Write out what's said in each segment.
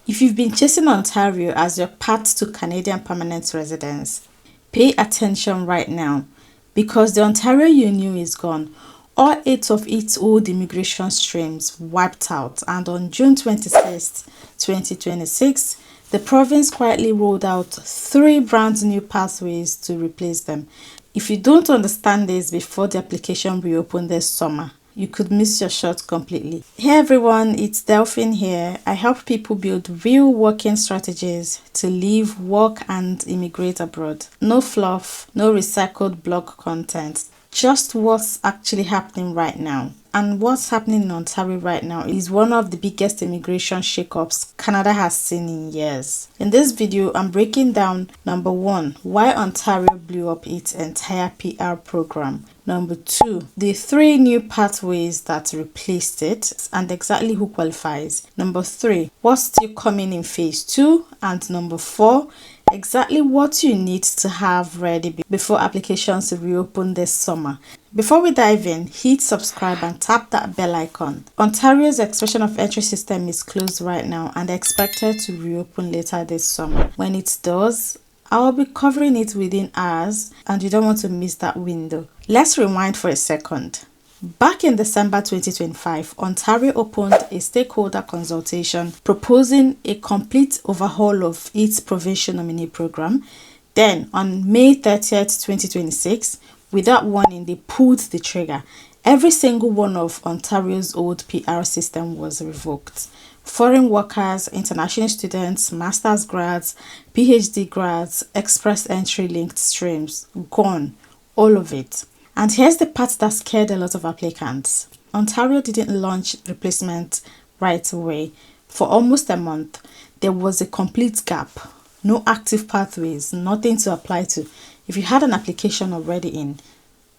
If you've been chasing Ontario as your path to Canadian permanent residence, pay attention right now because the Ontario you knew is gone. All 8 of its old immigration streams wiped out, and on June 26, 2026, the province quietly rolled out 3 brand new pathways to replace them. If you don't understand this before the application reopened this summer, you could miss your shot completely. Hey everyone, it's Delphine here. I help people build real working strategies to live, work, and immigrate abroad. No fluff, no recycled blog content, just what's actually happening right now. And what's happening in Ontario right now is one of the biggest immigration shakeups Canada has seen in years. In this video, I'm breaking down number 1, why Ontario blew up its entire PR program. Number 2, the 3 new pathways that replaced it and exactly who qualifies. Number 3, what's still coming in phase 2. And number 4, exactly what you need to have ready before applications reopen this summer. Before we dive in, hit subscribe and tap that bell icon. Ontario's expression of entry system is closed right now and expected to reopen later this summer. When it does, I will be covering it within hours and you don't want to miss that window. Let's rewind for a second. Back in December 2025, Ontario opened a stakeholder consultation proposing a complete overhaul of its provincial nominee program. Then, on May 30th, 2026, without warning, they pulled the trigger. Every single one of Ontario's old PR system was revoked. Foreign workers, international students, master's grads, PhD grads, express entry linked streams, gone. All of it. And here's the part that scared a lot of applicants. Ontario didn't launch replacement right away. For almost a month, there was a complete gap. No active pathways, nothing to apply to. If you had an application already in,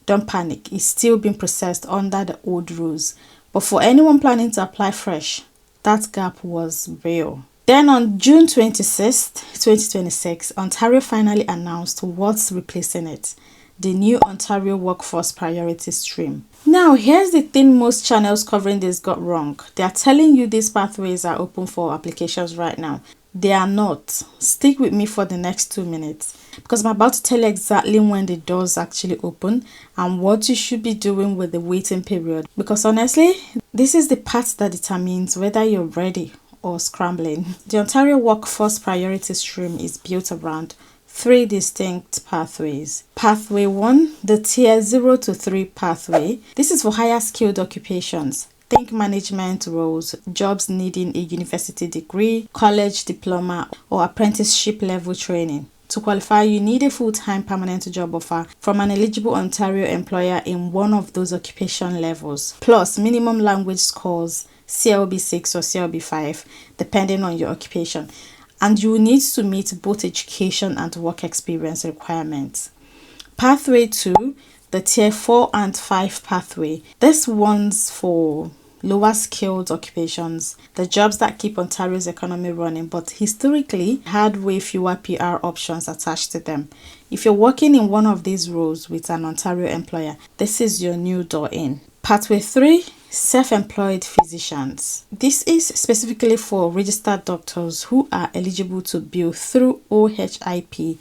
don't panic. It's still being processed under the old rules. But for anyone planning to apply fresh, that gap was real. Then on June 26, 2026, Ontario finally announced what's replacing it. The new Ontario Workforce Priority Stream. Now, here's the thing most channels covering this got wrong. They are telling you these pathways are open for applications right now. They are not. Stick with me for the next 2 minutes because I'm about to tell you exactly when the doors actually open and what you should be doing with the waiting period. Because honestly, this is the part that determines whether you're ready or scrambling. The Ontario Workforce Priority Stream is built around 3 distinct pathways. Pathway 1, the Tier 0 to 3 pathway. This is for higher skilled occupations. Think management roles, jobs needing a university degree, college diploma, or apprenticeship level training. To qualify, you need a full-time permanent job offer from an eligible Ontario employer in one of those occupation levels, plus minimum language scores, CLB 6 or CLB 5, depending on your occupation. And you will need to meet both education and work experience requirements. Pathway 2, the Tier 4 and 5 pathway. This one's for lower skilled occupations, the jobs that keep Ontario's economy running, but historically had way fewer PR options attached to them. If you're working in one of these roles with an Ontario employer, this is your new door in. Pathway 3, self-employed physicians. This is specifically for registered doctors who are eligible to bill through OHIP,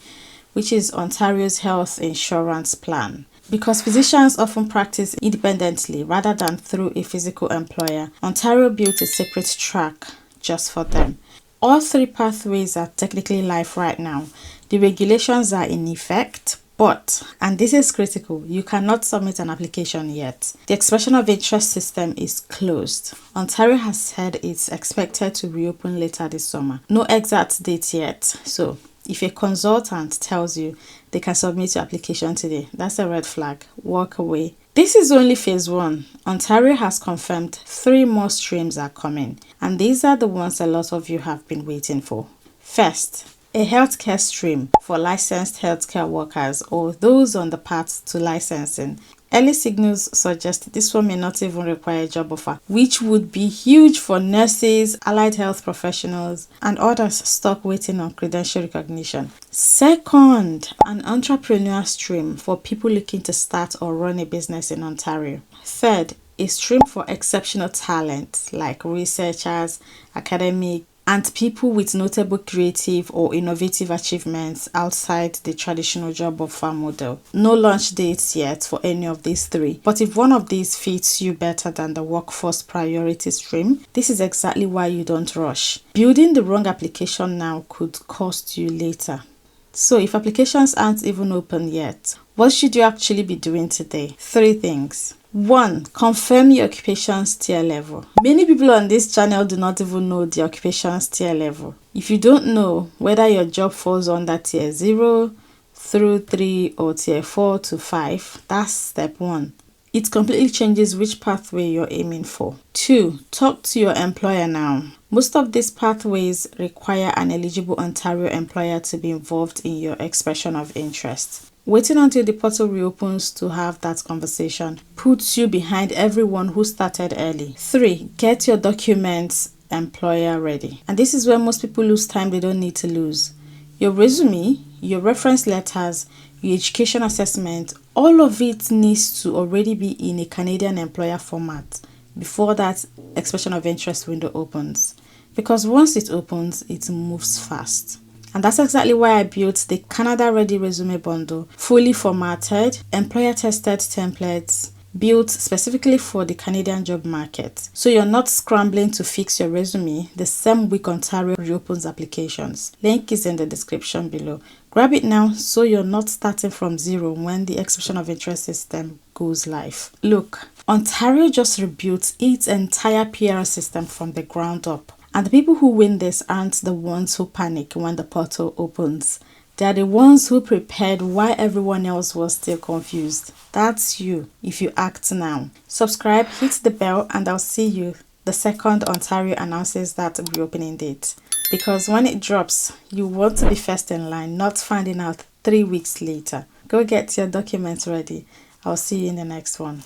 which is Ontario's health insurance plan. Because physicians often practice independently rather than through a physical employer, Ontario built a separate track just for them. All 3 pathways are technically live right now. The regulations are in effect, but, and this is critical, you cannot submit an application yet. The expression of interest system is closed. Ontario has said it's expected to reopen later this summer. No exact date yet, so if a consultant tells you they can submit your application today, that's a red flag. Walk away. This is only phase 1. Ontario has confirmed 3 more streams are coming, and these are the ones a lot of you have been waiting for. First, a healthcare stream for licensed healthcare workers or those on the path to licensing. Early signals suggest this one may not even require a job offer, which would be huge for nurses, allied health professionals, and others stuck waiting on credential recognition. Second, an entrepreneur stream for people looking to start or run a business in Ontario. Third, a stream for exceptional talent like researchers, academic, and people with notable creative or innovative achievements outside the traditional job offer model. No launch dates yet for any of these three, but if one of these fits you better than the workforce priority stream, this is exactly why you don't rush. Building the wrong application now could cost you later. So if applications aren't even open yet, what should you actually be doing today? 3 things. 1. Confirm your occupation's tier level. Many people on this channel do not even know the occupation's tier level. If you don't know whether your job falls under tier 0 through 3 or tier 4 to 5, that's step 1. It completely changes which pathway you're aiming for. 2. Talk to your employer now. Most of these pathways require an eligible Ontario employer to be involved in your expression of interest. Waiting until the portal reopens to have that conversation puts you behind everyone who started early. 3. Get your documents employer ready. And this is where most people lose time they don't need to lose. Your resume, your reference letters, your education assessment, all of it needs to already be in a Canadian employer format before that expression of interest window opens. Because once it opens, it moves fast. And that's exactly why I built the Canada Ready Resume Bundle, fully formatted, employer-tested templates, built specifically for the Canadian job market. So you're not scrambling to fix your resume the same week Ontario reopens applications. Link is in the description below. Grab it now so you're not starting from zero when the expression of interest system goes live. Look, Ontario just rebuilt its entire PR system from the ground up. And the people who win this aren't the ones who panic when the portal opens. They are the ones who prepared while everyone else was still confused. That's you if you act now. Subscribe, hit the bell, and I'll see you the second Ontario announces that reopening date. Because when it drops, you want to be first in line, not finding out 3 weeks later. Go get your documents ready. I'll see you in the next one.